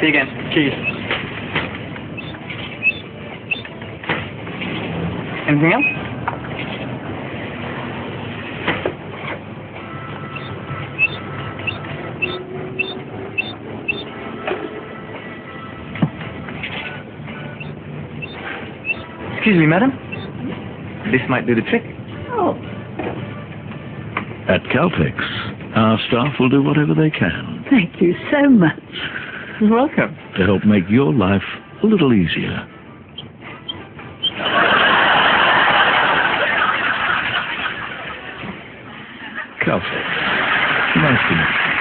See you again. Cheers. Anything else? Excuse me, madam. This might do the trick. Oh. At Caltex, our staff will do whatever they can Thank you so much. You're welcome. to help make your life a little easier. Caltex. Nice to meet you.